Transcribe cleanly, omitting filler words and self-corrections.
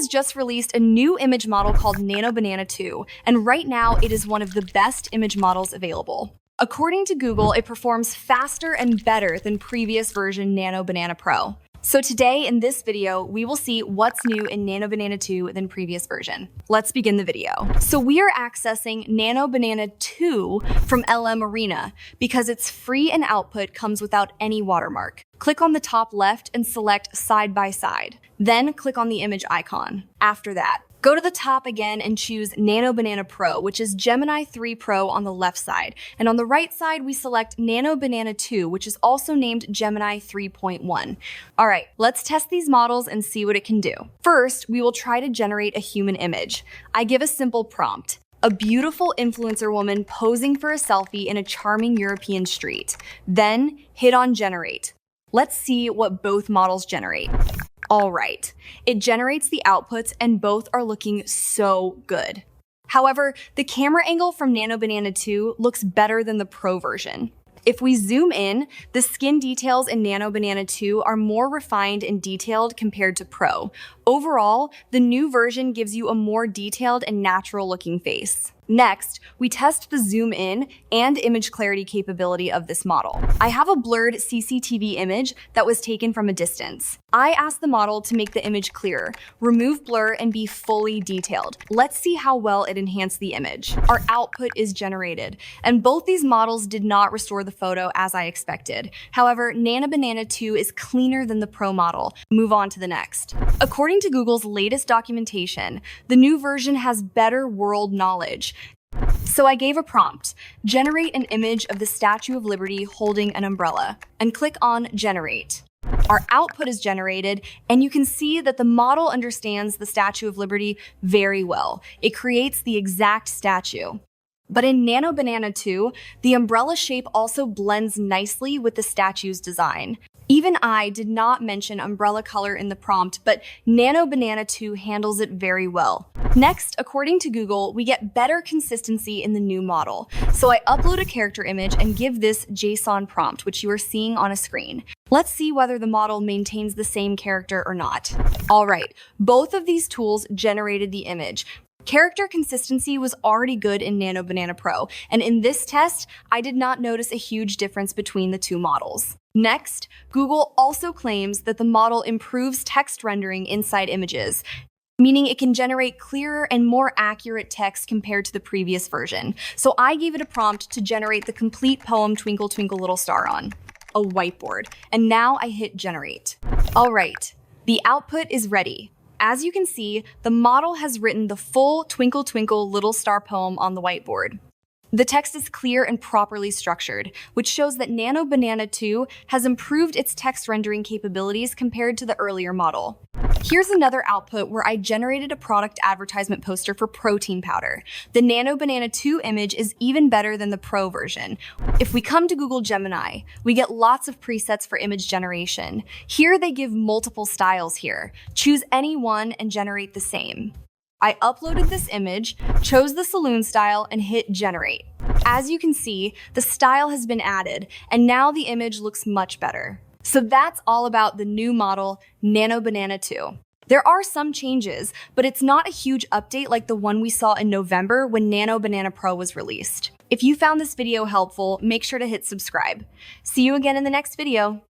has just released a new image model called Nano Banana 2, and right now it is one of the best image models available. According to Google, it performs faster and better than previous version Nano Banana Pro. So today in this video, we will see what's new in Nano Banana 2 than previous version. Let's begin the video. So we are accessing Nano Banana 2 from LM Arena because its free and output comes without any watermark. Click on the top left and select side by side. Then click on the image icon. After that, go to the top again and choose Nano Banana Pro, which is Gemini 3 Pro on the left side. And on the right side, we select Nano Banana 2, which is also named Gemini 3.1. All right, let's test these models and see what it can do. First, we will try to generate a human image. I give a simple prompt: a beautiful influencer woman posing for a selfie in a charming European street. Then hit on generate. Let's see what both models generate. All right, it generates the outputs and both are looking so good. However, the camera angle from Nano Banana 2 looks better than the Pro version. If we zoom in, the skin details in Nano Banana 2 are more refined and detailed compared to Pro. Overall, the new version gives you a more detailed and natural looking face. Next, we test the zoom in and image clarity capability of this model. I have a blurred CCTV image that was taken from a distance. I asked the model to make the image clearer, remove blur, and be fully detailed. Let's see how well it enhanced the image. Our output is generated, and both these models did not restore the photo as I expected. However, Nano Banana 2 is cleaner than the Pro model. Move on to the next. According to Google's latest documentation, the new version has better world knowledge. So I gave a prompt: generate an image of the Statue of Liberty holding an umbrella, and click on generate. Our output is generated, and you can see that the model understands the Statue of Liberty very well. It creates the exact statue. But in Nano Banana 2, the umbrella shape also blends nicely with the statue's design. Even I did not mention umbrella color in the prompt, but Nano Banana 2 handles it very well. Next, according to Google, we get better consistency in the new model. So I upload a character image and give this JSON prompt, which you are seeing on a screen. Let's see whether the model maintains the same character or not. All right, both of these tools generated the image. Character consistency was already good in Nano Banana Pro, and in this test, I did not notice a huge difference between the two models. Next, Google also claims that the model improves text rendering inside images, meaning it can generate clearer and more accurate text compared to the previous version. So I gave it a prompt to generate the complete poem Twinkle Twinkle Little Star on a whiteboard, and now I hit generate. All right, the output is ready. As you can see, the model has written the full Twinkle Twinkle Little Star poem on the whiteboard. The text is clear and properly structured, which shows that Nano Banana 2 has improved its text rendering capabilities compared to the earlier model. Here's another output where I generated a product advertisement poster for protein powder. The Nano Banana 2 image is even better than the Pro version. If we come to Google Gemini, we get lots of presets for image generation. Here they give multiple styles here. Choose any one and generate the same. I uploaded this image, chose the saloon style, and hit generate. As you can see, the style has been added, and now the image looks much better. So that's all about the new model, Nano Banana 2. There are some changes, but it's not a huge update like the one we saw in November when Nano Banana Pro was released. If you found this video helpful, make sure to hit subscribe. See you again in the next video.